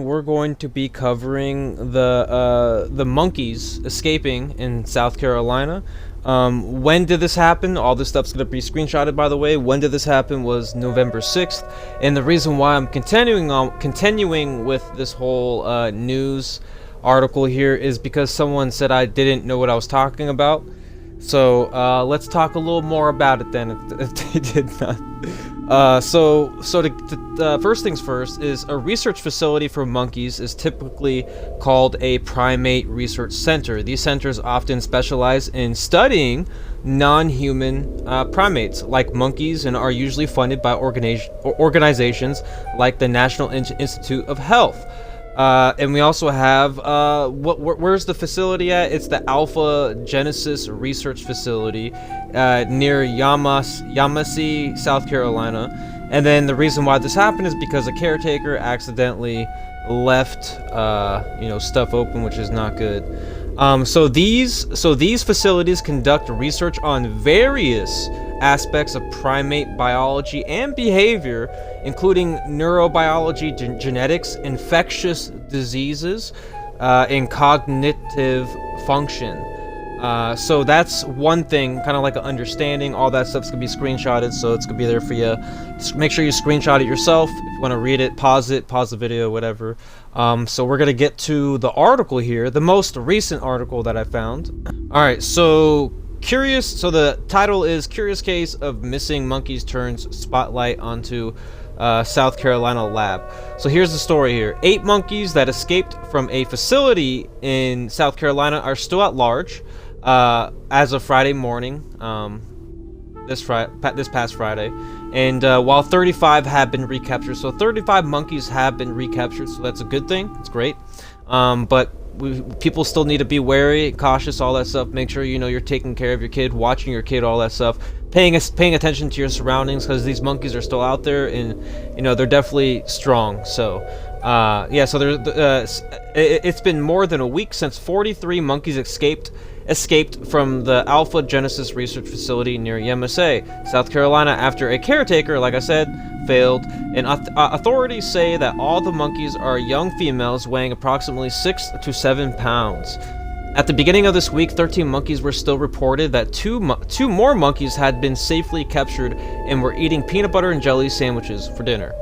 We're going to be covering the monkeys escaping in South Carolina. When did this happen? All this stuff's gonna be screenshotted, by the way. When did this happen? Was November 6th, and the reason why I'm continuing with this whole news article here is because someone said I didn't know what I was talking about. So let's talk a little more about it then, if they did not. First things first is a research facility for monkeys is typically called a primate research center. These centers often specialize in studying non-human primates like monkeys and are usually funded by organizations like the National Institute of Health. And we also have, where's the facility at? It's the Alpha Genesis Research Facility near Yamasee, South Carolina. And then the reason why this happened is because a caretaker accidentally left, stuff open, which is not good. So these facilities conduct research on various aspects of primate biology and behavior, including neurobiology, genetics, infectious diseases, and cognitive function. So that's one thing, kind of like an understanding. All that stuff's gonna be screenshotted, so it's gonna be there for you. Just make sure you screenshot it yourself. If you want to read it, pause the video, whatever. So we're gonna get to the article here, the most recent article that I found. All right, so the title is Curious Case of Missing Monkeys Turns Spotlight Onto South Carolina Lab. So here's the story here. 8 monkeys that escaped from a facility in South Carolina are still at large as of Friday morning, this past Friday. And while 35 have been recaptured, so 35 monkeys have been recaptured, so that's a good thing. It's great. But people still need to be wary, cautious, all that stuff. Make sure you're taking care of your kid, watching your kid, all that stuff, paying attention to your surroundings, because these monkeys are still out there, and they're definitely strong. So yeah, so it's been more than a week since 43 monkeys escaped from the Alpha Genesis Research Facility near Yamasee, South Carolina, after a caretaker, like I said, failed. And authorities say that all the monkeys are young females weighing approximately 6 to 7 pounds. At the beginning of this week, 13 monkeys were still reported that two more monkeys had been safely captured and were eating peanut butter and jelly sandwiches for dinner.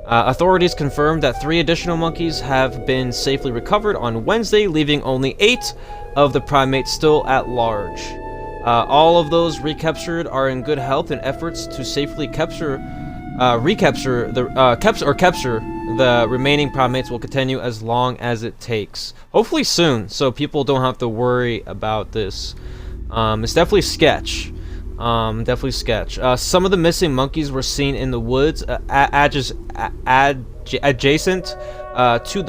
Authorities confirmed that 3 additional monkeys have been safely recovered on Wednesday, leaving only 8 of the primates still at large. All of those recaptured are in good health, and efforts to safely capture the remaining primates will continue as long as it takes. Hopefully soon, so people don't have to worry about this. It's definitely sketch. Some of the missing monkeys were seen in the woods adjacent to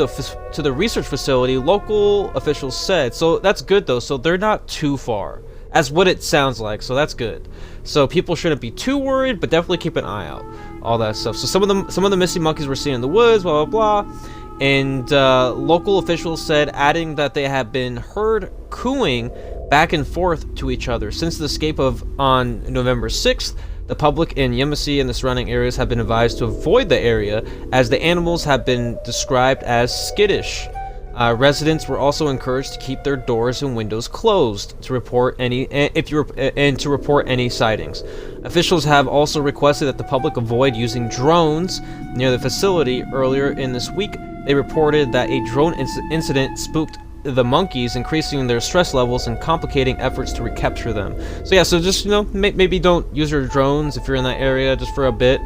the research facility, local officials said. So that's good though. So they're not too far, as what it sounds like. So that's good. So people shouldn't be too worried, but definitely keep an eye out. All that stuff. So some of the missing monkeys were seen in the woods. Blah blah blah. And local officials said, adding that they have been heard cooing back and forth to each other since the escape on November 6th. The public in Yamasee and the surrounding areas have been advised to avoid the area, as the animals have been described as skittish. Residents were also encouraged to keep their doors and windows closed to report any sightings. Officials have also requested that the public avoid using drones near the facility. Earlier in this week, they reported that a drone incident spooked the monkeys, increasing their stress levels and complicating efforts to recapture them. So yeah, so just maybe don't use your drones if you're in that area just for a bit,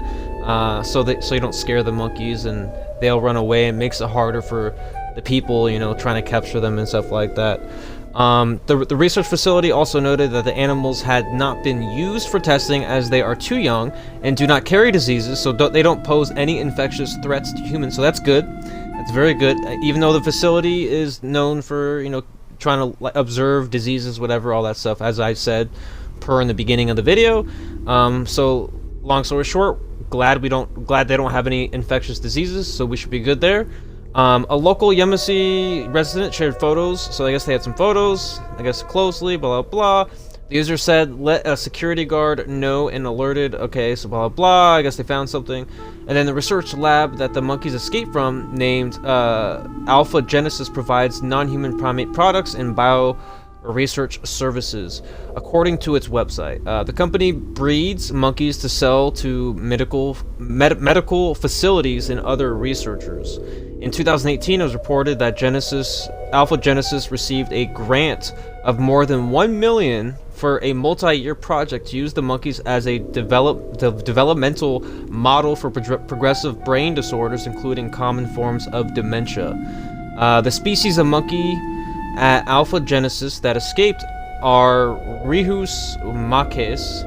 so you don't scare the monkeys and they'll run away, and makes it harder for the people trying to capture them and stuff like that. The research facility also noted that the animals had not been used for testing, as they are too young and do not carry diseases, so they don't pose any infectious threats to humans. So that's good. It's very good, even though the facility is known for trying to observe diseases, whatever, all that stuff, as I said in the beginning of the video. So long story short, glad they don't have any infectious diseases, so we should be good there. A local Yamasee resident shared photos, so I guess they had some photos, closely, blah blah blah. The user said, let a security guard know and alerted. Okay, so blah, blah, blah. I guess they found something. And then the research lab that the monkeys escaped from, named Alpha Genesis, provides non-human primate products and bio research services, according to its website. The company breeds monkeys to sell to medical facilities and other researchers. In 2018, it was reported that Alpha Genesis received a grant of more than $1 million for a multi-year project to use the monkeys as a developmental model for progressive brain disorders, including common forms of dementia. The species of monkey at Alpha Genesis that escaped are Rheus macaques,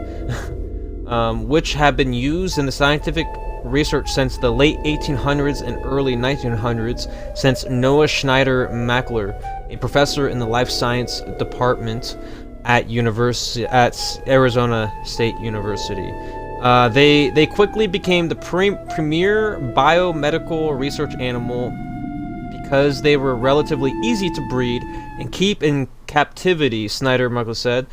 which have been used in the scientific research since the late 1800s and early 1900s, since Noah Schneider Mackler, a professor in the life science department at Arizona State University. They quickly became the premier biomedical research animal because they were relatively easy to breed and keep in captivity, Snyder Mackler said.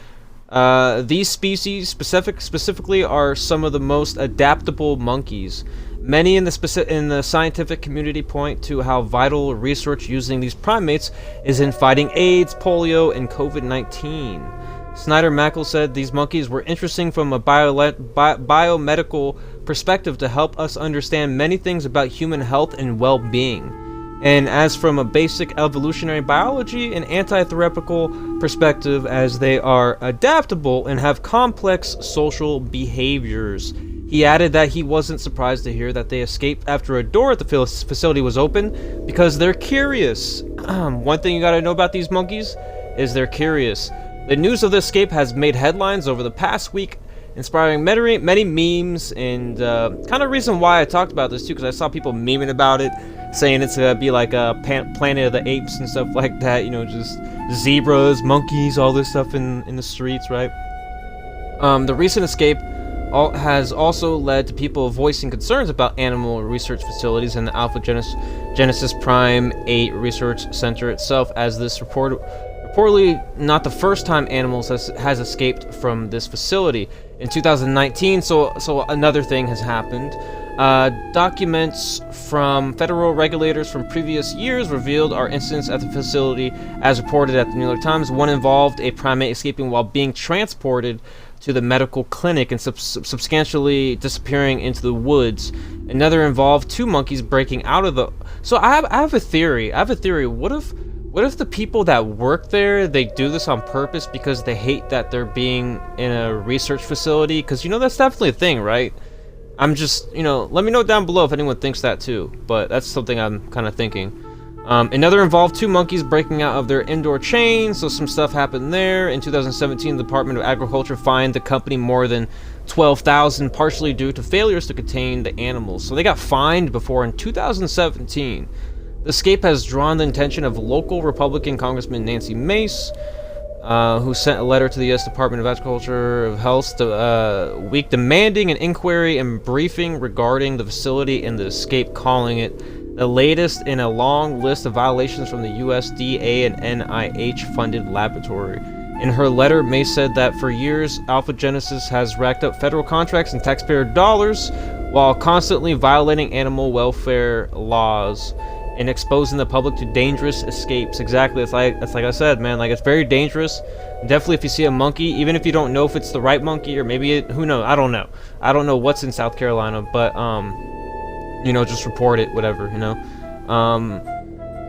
These species specifically are some of the most adaptable monkeys. Many in the scientific community point to how vital research using these primates is in fighting AIDS, polio, and COVID-19. Snyder Mackler said these monkeys were interesting from a biomedical perspective to help us understand many things about human health and well-being. And as from a basic evolutionary biology and anti-theoretical perspective, as they are adaptable and have complex social behaviors. He added that he wasn't surprised to hear that they escaped after a door at the facility was open because they're curious. One thing you gotta know about these monkeys is they're curious. The news of the escape has made headlines over the past week, inspiring many memes, and kind of reason why I talked about this too, because I saw people memeing about it, saying it's gonna be like a Planet of the Apes and stuff like that, you know, just zebras, monkeys, all this stuff in the streets, right? The recent escape has also led to people voicing concerns about animal research facilities and the Alpha Genesis Prime 8 Research Center itself, as this reportedly not the first time animals has escaped from this facility. In 2019, so another thing has happened. Documents from federal regulators from previous years revealed our incidents at the facility, as reported at the New York Times. One involved a primate escaping while being transported to the medical clinic and substantially disappearing into the woods. Another involved 2 monkeys breaking out of the... So I have a theory. What if the people that work there, they do this on purpose because they hate that they're being in a research facility? Because, you know, that's definitely a thing, right? I'm just, you know, let me know down below if anyone thinks that too. But that's something I'm kind of thinking. Another involved 2 monkeys breaking out of their indoor chain, so some stuff happened there. In 2017, the Department of Agriculture fined the company more than $12,000, partially due to failures to contain the animals. So they got fined before in 2017. The escape has drawn the attention of local Republican Congressman Nancy Mace, who sent a letter to the U.S. Department of Agriculture of Health week demanding an inquiry and briefing regarding the facility and the escape, calling it the latest in a long list of violations from the USDA and NIH-funded laboratory. In her letter, Mace said that for years, Alpha Genesis has racked up federal contracts and taxpayer dollars while constantly violating animal welfare laws and exposing the public to dangerous escapes. Exactly, it's like I said, man, like, it's very dangerous. Definitely if you see a monkey, even if you don't know if it's the right monkey, or maybe who knows, I don't know what's in South Carolina, but you know, just report it, whatever, you know.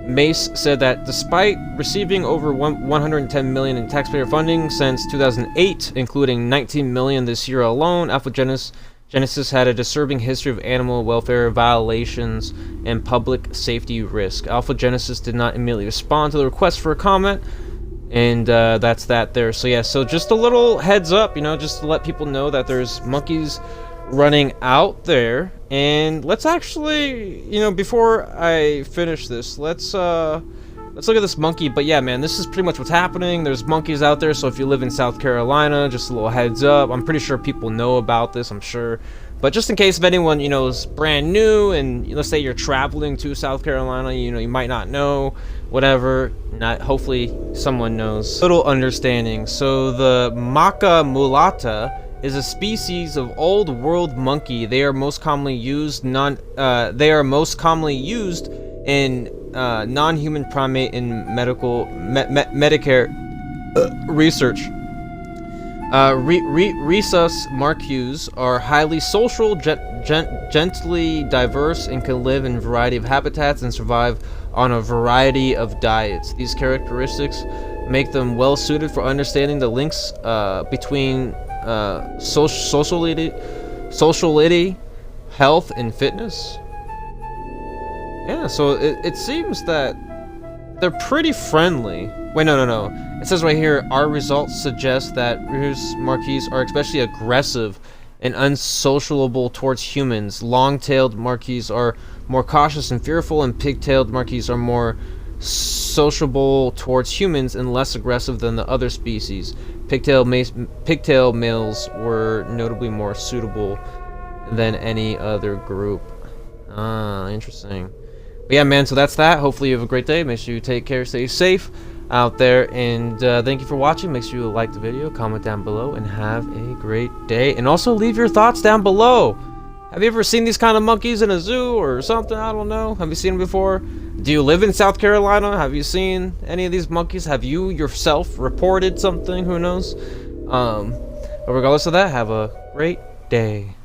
Mace said that despite receiving over $110 million in taxpayer funding since 2008, including $19 million this year alone, Alpha Genesis had a disturbing history of animal welfare violations and public safety risk. Alpha Genesis did not immediately respond to the request for a comment, and that's that there. So yeah, so just a little heads up, you know, just to let people know that there's monkeys running out there. And let's actually, you know, before I finish this, let's look at this monkey. But yeah, man, this is pretty much what's happening. There's monkeys out there, so if you live in South Carolina, just a little heads up. I'm pretty sure people know about this. I'm sure But just in case if anyone, you know, is brand new, and let's say you're traveling to South Carolina, you know, you might not know, whatever, not, hopefully someone knows. Little understanding. So the Maca mulata is a species of old world monkey. They are most commonly used in non-human primate in Medicare research. Rhesus marcus are highly social, gently diverse, and can live in a variety of habitats and survive on a variety of diets. These characteristics make them well suited for understanding the links between sociality, health, and fitness. Yeah, so it seems that they're pretty friendly. Wait, no. It says right here, our results suggest that Rhesus marquis are especially aggressive and unsociable towards humans. Long-tailed marquis are more cautious and fearful, and pig-tailed marquis are more sociable towards humans and less aggressive than the other species. Pigtail males were notably more suitable than any other group. Ah, interesting. But yeah, man, so that's that. Hopefully you have a great day. Make sure you take care, stay safe out there, and thank you for watching. Make sure you like the video, comment down below, and have a great day. And also leave your thoughts down below. Have you ever seen these kind of monkeys in a zoo or something? I don't know. Have you seen them before? Do you live in South Carolina? Have you seen any of these monkeys? Have you yourself reported something? Who knows? But regardless of that, have a great day.